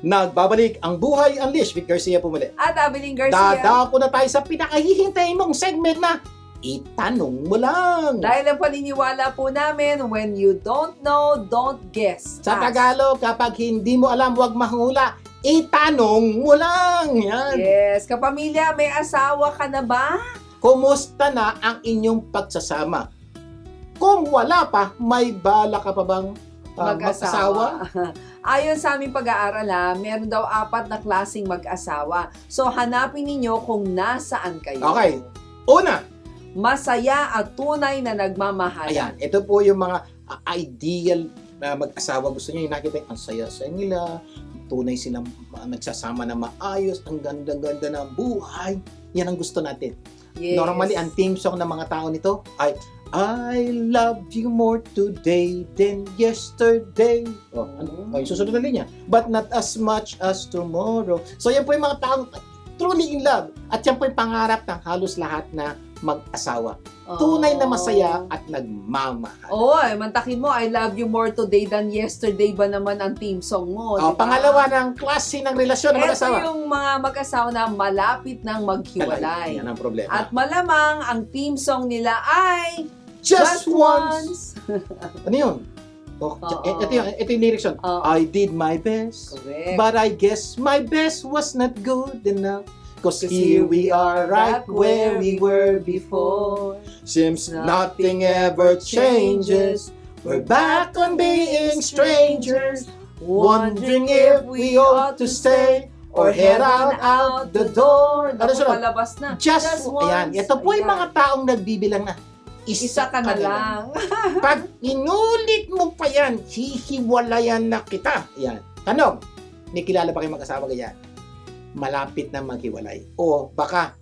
Nagbabalik ang Buhay Unleashed with Garcia Pumuli. At Abiling Garcia. Dadako na tayo sa pinakahihintay mong segment na itanong mo lang. Dahil ang paniniwala po namin, when you don't know, don't guess. Sa Ask. Tagalog, kapag hindi mo alam, huwag mahula. Itanong mo lang. Yan. Yes. Kapamilya, may asawa ka na ba? Kumusta na ang inyong pagsasama? Kung wala pa, may bala ka pa bang mag-asawa? Ayon sa aming pag-aaral, meron daw 4 na klaseng mag-asawa. So, hanapin ninyo kung nasaan kayo. Okay. Una, Masaya at tunay na nagmamahal. ayan, ito po yung mga ideal na mag-asawa. Gusto nyo yung nakita ang saya-saya nila, tunay silang nagsasama na maayos, ang ganda-ganda ng buhay. Yan ang gusto natin. Yes. Normally, ang theme song ng mga tao nito ay I love you more today than yesterday. Oh, yung susunod na linya. But not as much as tomorrow. So, yan po yung mga taong truly in love. At yan po yung pangarap ng halos lahat na mag-asawa. Tunay na masaya at nagmamahal. Oy, mantakin mo, I love you more today than yesterday ba naman ang theme song mo? Oh, diba? pangalawa ng klase ng relasyon ng mag-asawa. Ito yung mga mag-asawa na malapit ng maghiwalay. Yan ang problema. At malamang ang theme song nila ay just once. Ano yun? Oh, Oo. ito yung lyrics yun. Oo. I did my best, Correct. but I guess my best was not good enough. Cause here we are right where we were before. Seems nothing ever changes. We're back on being strangers, wondering if we ought to stay or head on out the door. Ano sunod? palabas na. Just ayan. Ito po yung Ayan. mga taong nagbibilang na Isa ka na lang. Pag inulit mo pa yan, hihiwalayan na kita. Yan. Tanong, may kilala ba kayo mag-asawa ganyan? Malapit na maghiwalay. O baka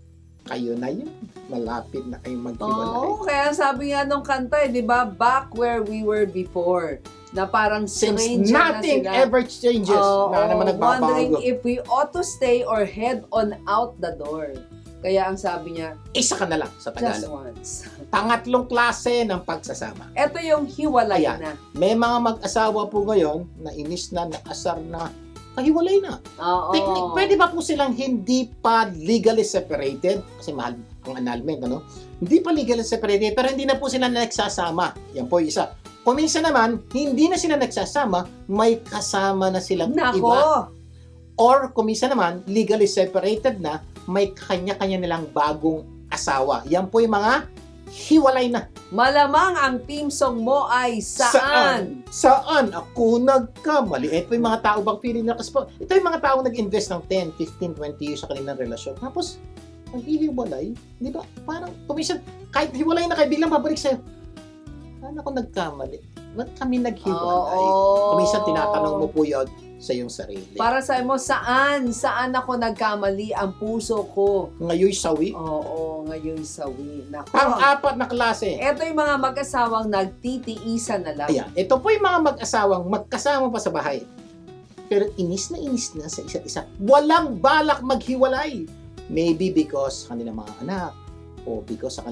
kayo na yun. Malapit na kayong maghiwalay. Oo, kaya sabi nga nung kanta, di ba, back where we were before. Na parang Since stranger na nothing sila. ever changes, na naman Wondering nagbabago. if we ought to stay or head on out the door. Kaya ang sabi niya, Isa ka na lang sa just Tagalog. once. Pangatlong klase ng pagsasama. Ito yung hiwalay Ayan. na. May mga mag-asawa po ngayon na inis na, naasar na, kahiwalay na. Oo. Pwede ba po silang hindi pa legally separated? Kasi mahal ang annulment, ano? Hindi pa legally separated, pero hindi na po sila nagsasama. Yan po yung isa. Kung minsan naman, hindi na sila nagsasama, may kasama na silang iba. Nako! Or kung minsan naman, legally separated na, may kanya-kanya nilang bagong asawa. Yan po yung mga hiwalay na. Malamang ang team song mo ay saan? Saan ako nagkamali? Ito yung mga tao bang feeling na kasi po, ito yung mga tao nag-invest ng 10, 15, 20 years sa kanilang relasyon. Tapos, ang hihiwalay, di ba? Parang, kumisan, kahit hiwalay na kayo, biglang babalik sa'yo. Saan ako nagkamali? Ba't kami naghiwalay? Oo. Kumisan, tinatanong mo po yun sa iyong sarili. Para sa mo, saan? Saan ako nagkamali ang puso ko? Ngayon sawi. Oo, ngayon sawi. Nako. Pang-apat na klase. Ito yung mga mag-asawang nagtitiisan na lang. Ayan, ito po yung mga mag-asawang magkasama pa sa bahay. Pero inis na sa isa't isa. Walang balak maghiwalay. Maybe because kanilang mga anak o because sa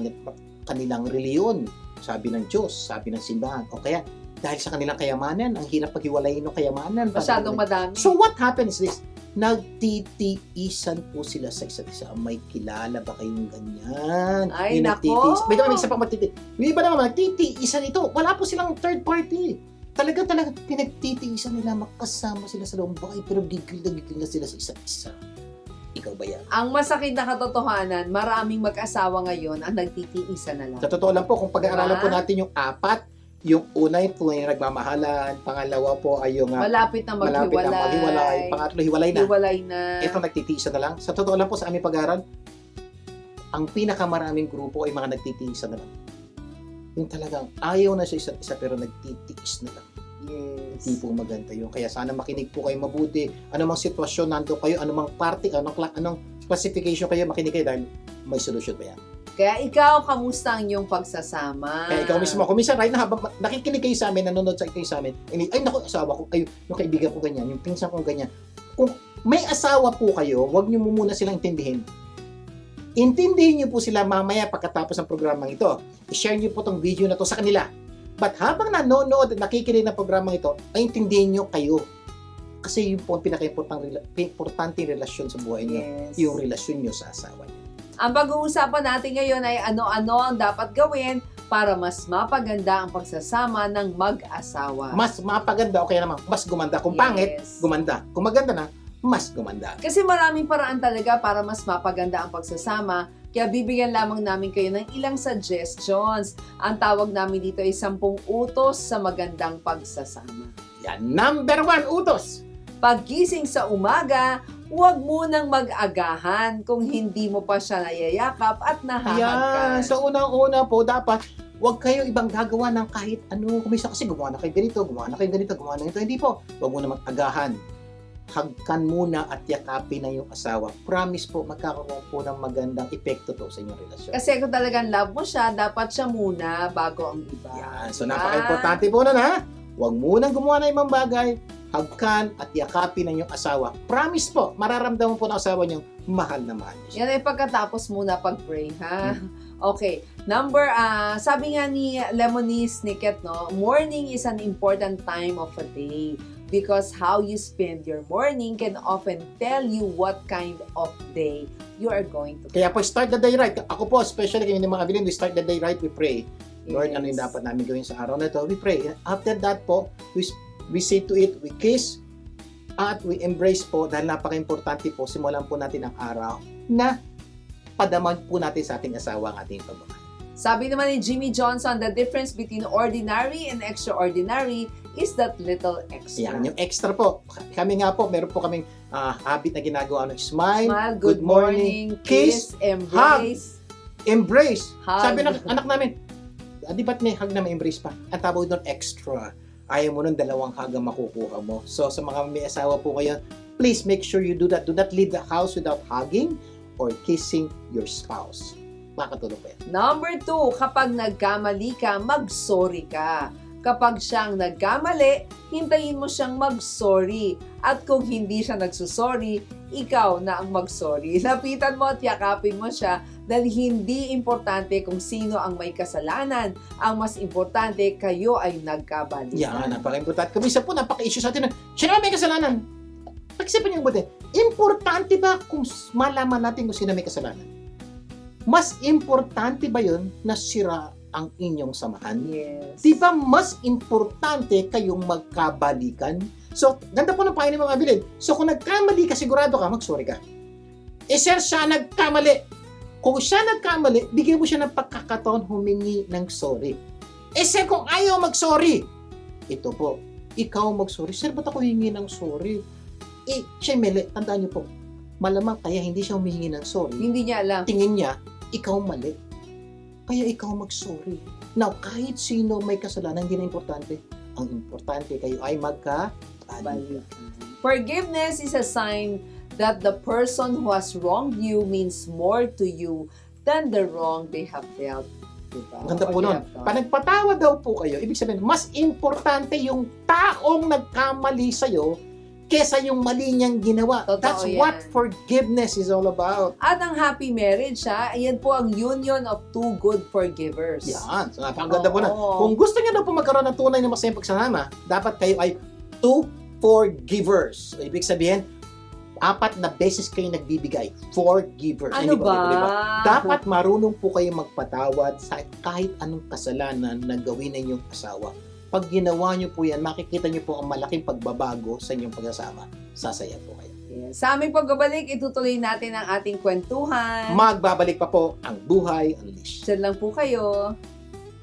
kanilang reliyon. Sabi ng Diyos, sabi ng simbahan. O kaya, dahil sa kanilang kayamanan, ang hirap paghiwalayin ng kayamanan. Masyadong madami. So what happens is, nagtitiisan po sila sa isa't isa. May kilala ba kayong ganyan? Ay, Yung nako! nagtitiis. May isa pang magtitiis. May iba naman, nagtitiisan ito. Wala po silang third party. Talaga, pinagtitiisan nila, makasama sila sa loob bahay, pero gigil na sila sa isa't isa. Ikaw ba yan? Ang masakit na katotohanan, maraming mag-asawa ngayon ang nagtitiisan na lang. Sa totoo lang po, kung pag-aaralan Diba? po natin yung apat, yung una po yung nagmamahalan, pangalawa po ay yung Malapit na malapit na maghiwalay, maghiwalay. pangatlo hiwalay na. Hiwalay na. Ito nagtitiisan na lang. Sa totoo lang po sa aming pag-aaral, ang pinakamaraming grupo ay mga nagtitiisan na lang. Yung talagang ayaw na sa isa't isa pero nagtitiis na lang. Yes. Hindi po maganda yun. Kaya sana makinig po kayo mabuti. Anumang sitwasyon nando kayo, anumang party, anong classification kayo, makinig kayo dahil may solusyon pa yan. Kaya ikaw, kamusta ang iyong pagsasama? Kaya ikaw mismo, kung minsan right na habang nakikinig kayo sa amin, nanonood kayo sa amin, ay naku, asawa ko, ay yung kaibigan ko ganyan, yung pinsan ko ganyan. Kung may asawa po kayo, huwag niyo muna silang intindihin. Intindihin niyo po sila mamaya pagkatapos ng programang ito. I-share niyo po tong video na to sa kanila. But habang nanonood at nakikinig ng programang ito, ay intindihin niyo kayo. Kasi yun po ang pinaka-importante relasyon sa buhay niyo, Yes. yung relasyon niyo sa asawa niyo. Ang pag-uusapan natin ngayon ay ano-ano ang dapat gawin para mas mapaganda ang pagsasama ng mag-asawa. Mas mapaganda o kaya naman mas gumanda. Kung Yes. pangit, gumanda. Kung maganda na, mas gumanda. Kasi maraming paraan talaga para mas mapaganda ang pagsasama. Kaya bibigyan lamang namin kayo ng ilang suggestions. Ang tawag namin dito ay 10 utos sa magandang pagsasama. Yan. Number 1, utos. Paggising sa umaga, huwag munang mag-agahan kung hindi mo pa siya nayayakap at Ayan. nahahagkan. So, unang-una po, dapat huwag kayo ibang gagawa ng kahit ano. Kumisa kasi gumawa na kayo ganito, gumawa na kayo ganito, gumawa na ganito. Hindi po. Huwag mo na mag-agahan. Hagkan muna at yakapin na yung asawa. Promise po, magkakaroon po ng magandang epekto to sa inyong relasyon. Kasi kung talagang love mo siya, dapat siya muna bago ang iba. Yan. So, Diba? napaka-importante po na ha. Huwag munang gumawa ng ibang bagay. Hagkan at yakapin ng iyong asawa. Promise po, mararamdaman po ng asawa niyong mahal na mahal niyo siya. Yan ay pagkatapos muna pag-pray, ha? Hmm. Okay. Sabi nga ni Lemonine Snicket, no, morning is an important time of a day because how you spend your morning can often tell you what kind of day you are going to Kaya po, start the day right. Ako po, especially kayo ni mga Abilin, we start the day right, we pray. Lord, ano yung Yes. dapat namin gawin sa araw na ito? We pray. After that po, we say to it, we kiss, at we embrace po, dahil napaka-importante po, simulan po natin ang araw na padamag po natin sa ating asawa ang ating pagmamahal. Sabi naman ni Jimmy Johnson, the difference between ordinary and extraordinary is that little extra. Yan, yung extra po. Kami nga po, meron po kaming habit na ginagawa ng smile, Smile, good morning, kiss, embrace, embrace. hug. Sabi ng anak namin, di ba't may hug na may embrace pa? Ang tawag doon, extra. Ayaw mo nun, 2 hug ang makukuha mo. So, sa mga may asawa po kayo, please make sure you do that. Do not leave the house without hugging or kissing your spouse. Makatulong po yan. Number 2, kapag nagkamali ka, mag-sorry ka. Kapag siyang nagkamali, hintayin mo siyang mag-sorry. At kung hindi siya nagsusorry, ikaw na ang mag-sorry. Lapitan mo at yakapin mo siya dahil hindi importante kung sino ang may kasalanan. Ang mas importante, kayo ay nagkabalikan. Yan, napaka-importante. Kumisa po, napaka-issue sa atin na, sino may kasalanan? Pag-isipan niyo buti, importante ba kung malaman natin kung sino may kasalanan? Mas importante ba yun na sira ang inyong samahan? Yes. Di ba mas importante kayong magkabalikan? So, ganda po ng payo ni mga Abilin. So, kung nagkamali ka, sigurado ka, mag-sorry ka. Sir, siya nagkamali. Kung siya nagkamali, bigyan mo siya ng pagkakataon humingi ng sorry. Sir, kung ayaw mag-sorry, ito po, ikaw mag-sorry. Sir, ba't ako hingi ng sorry? Siya mali. Tandaan niyo po, malamang kaya hindi siya humingi ng sorry. Hindi niya alam. Tingin niya, ikaw mali. Kaya ikaw mag-sorry. Now, kahit sino may kasalanan, hindi na importante. Ang importante kayo ay magkabalikan. Forgiveness is a sign that the person who has wronged you means more to you than the wrong they have felt. Diba? Ang ganda po Or nun. they have done. Pag nagpatawa daw po kayo, ibig sabihin, mas importante yung taong nagkamali sa'yo kesa yung mali niyang ginawa. Totoo That's yan. what forgiveness is all about. At ang happy marriage, ayan po ang union of two good forgivers. Yan. So, napakaganda po na. Oo. Kung gusto niyo daw po magkaroon ng tunay na masayang pagsasama, dapat kayo ay two forgivers. So, ibig sabihin, 4 na beses kayo nagbibigay. Forgivers. Ano Hindi ba? di ba? Dapat marunong po kayo magpatawad sa kahit anong kasalanan na gawin ng inyong asawa. Pag ginawa niyo po yan, makikita niyo po ang malaking pagbabago sa inyong pagsasama. Sasaya po kayo. Yes. Sa aming pagbabalik, itutuloy natin ang ating kwentuhan. Magbabalik pa po ang Buhay Unleashed. Diyan lang po kayo.